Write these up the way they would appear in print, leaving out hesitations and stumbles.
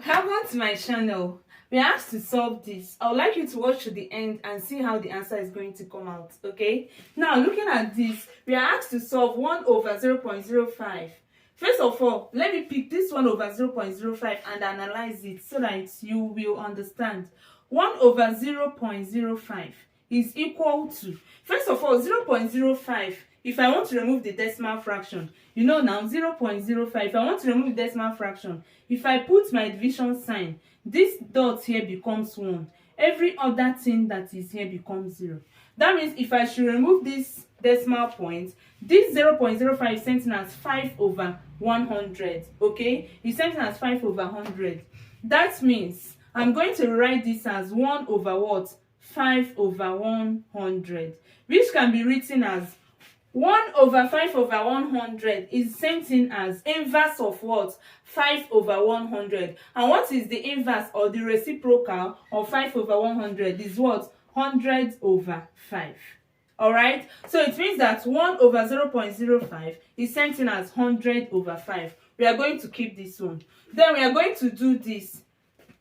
Welcome to my channel. We are asked to solve this. I would like you to watch to the end and see how the answer is going to come out. Okay, now looking at this, we are asked to solve 1 over 0.05. First of all, let me pick this 1 over 0.05 and analyze it so that you will understand. 1 over 0.05 is equal to, first of all, 0.05. If I want to remove the decimal fraction, you know now 0.05. If I want to remove the decimal fraction, if I put my division sign, this dot here becomes 1. Every other thing that is here becomes 0. That means if I should remove this decimal point, this 0.05 is sent in as 5 over 100. Okay, it's sent in as 5 over 100. That means I'm going to write this as 1 over what? 5 over 100, which can be written as 1 over 5 over 100 is sent in as inverse of what? 5 over 100. And what is the inverse or the reciprocal of 5 over 100 is what? 100 over 5. Alright? So it means that 1 over 0.05 is sent in as 100 over 5. We are going to keep this one. Then we are going to do this.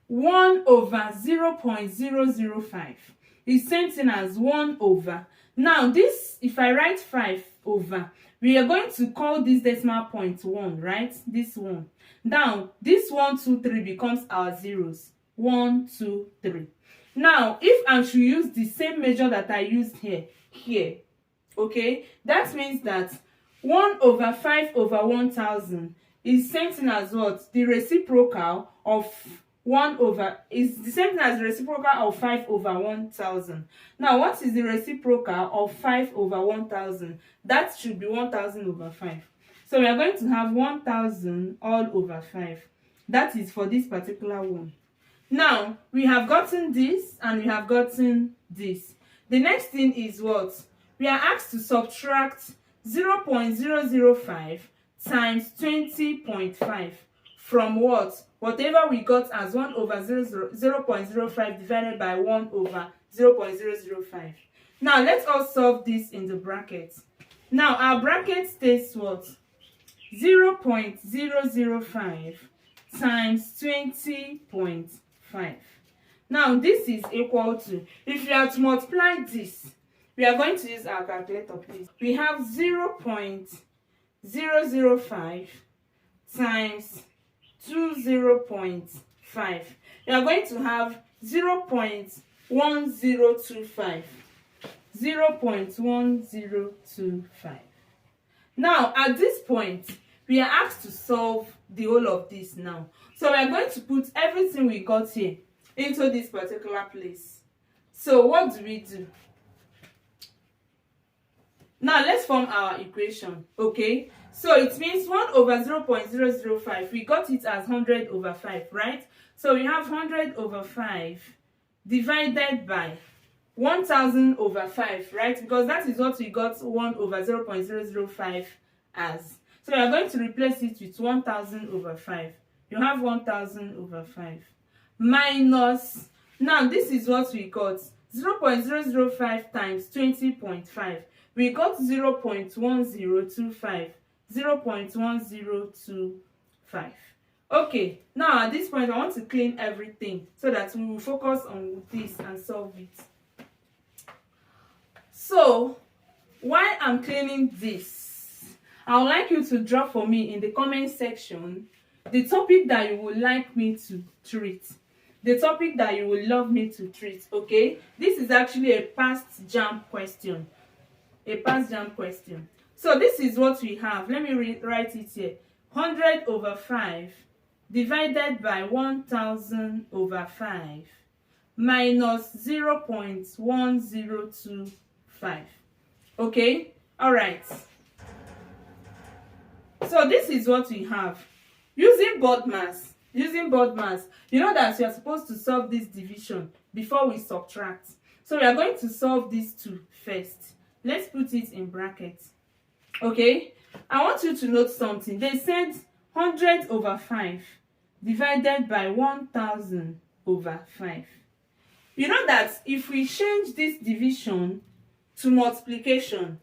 1 over 0.005 is sent in as 1 over. Now this, if I write 5 over, we are going to call this decimal point 1, right? This one. Now this 1, 2, 3 becomes our zeros. 1, 2, 3. Now if I should use the same measure that I used here, okay, that means that 1 over 5 over 1000 is sent in as what? The reciprocal of 1 over is the same thing as the reciprocal of 5 over 1000. Now, what is the reciprocal of 5 over 1000? That should be 1000 over 5. So we are going to have 1000 all over 5. That is for this particular one. Now, we have gotten this and we have gotten this. The next thing is what? We are asked to subtract 0.005 times 20.5 from what? Whatever we got as 1 over 0.05 divided by 1 over 0.005. Now let us solve this in the bracket. Now our bracket states what? 0.005 times 20.5. Now this is equal to, if we are to multiply this, we are going to use our calculator, please. We have 0.005 times 0.5. We are going to have 0.1025. 0.1025. Now, at this point, we are asked to solve the whole of this now. So we are going to put everything we got here into this particular place. So what do we do? Now let's form our equation, okay? So it means 1 over 0.005, we got it as 100 over 5, right? So we have 100 over 5 divided by 1000 over 5, right? Because that is what we got 1 over 0.005 as. So we are going to replace it with 1000 over 5. You have 1000 over 5 minus, now this is what we got, 0.005 times 20.5. We got 0.1025. 0.1025. Okay, now at this point I want to clean everything so that we will focus on this and solve it. So while I'm cleaning this, I would like you to drop for me in the comment section the topic that you would like me to treat, the topic that you would love me to treat. Okay, this is actually a past jam question, So this is what we have. Let me write it here. 100 over 5 divided by 1000 over 5 minus 0.1025. Okay? Alright. So this is what we have. Using board mass, you know that we are supposed to solve this division before we subtract. So we are going to solve these two first. Let's put it in brackets. Okay, I want you to note something. They said 100 over 5 divided by 1000 over 5. You know that if we change this division to multiplication,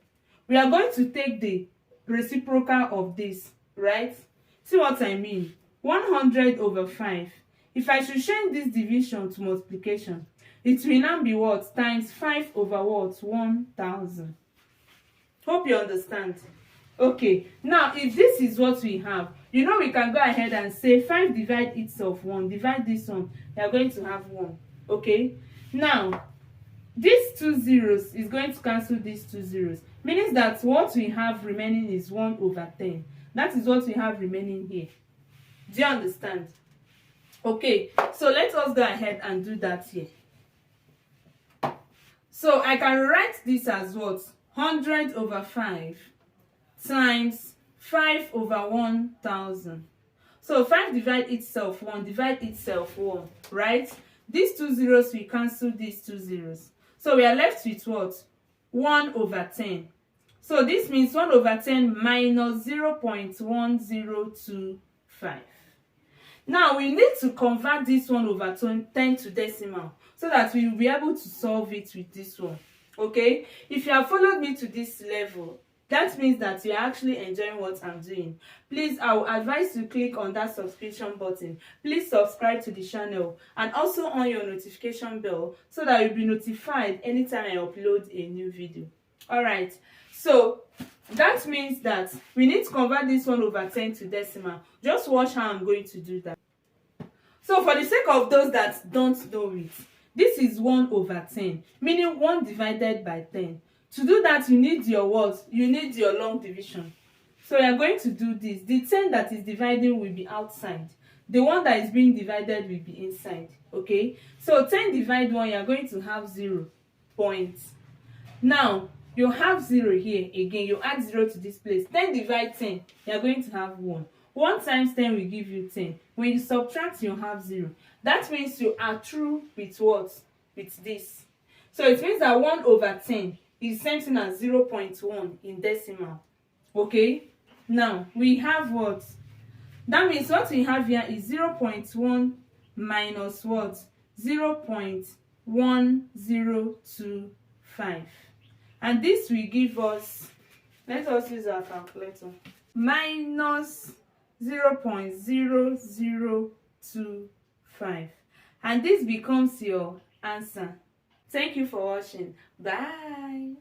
we are going to take the reciprocal of this, right? See what I mean? 100 over 5 if I should change this division to multiplication, it will now be what? Times 5 over what? 1000. Hope you understand. Okay, now if this is what we have, you know we can go ahead and say 5 divide itself 1. Divide this one, we are going to have 1. Okay, now these 2 zeros is going to cancel these 2 zeros, meaning that what we have remaining is 1 over 10. That is what we have remaining here. Do you understand? Okay, so let us go ahead and do that here. So I can write this as what? 100 over 5 times 5 over 1000. So 5 divide itself 1, divide itself 1, right? These 2 zeros will cancel these 2 zeros. So we are left with what? 1 over 10. So this means 1 over 10 minus 0.1025. Now we need to convert this 1 over 10 to decimal so that we will be able to solve it with this one. Okay, if you have followed me to this level, that means that you are actually enjoying what I'm doing. Please, I will advise you click on that subscription button. Please subscribe to the channel and also on your notification bell so that you'll be notified anytime I upload a new video. Alright, so that means that we need to convert this 1 over 10 to decimal. Just watch how I'm going to do that. So for the sake of those that don't know it, this is 1 over 10, meaning 1 divided by 10. To do that, you need your what? You need your long division. So you are going to do this. The 10 that is dividing will be outside. The one that is being divided will be inside. Okay? So 10 divide 1, you are going to have 0 points. Now, you have 0 here. Again, you add 0 to this place. 10 divide 10, you are going to have 1. 1 times 10 will give you 10. When you subtract, you have 0. That means you are through with what? With this. So it means that 1 over 10 is same thing as 0.1 in decimal. Okay? Now, we have what? That means what we have here is 0.1 minus what? 0.1025. And this will give us, let us use our calculator, minus 0.0025. And this becomes your answer. Thank you for watching. Bye.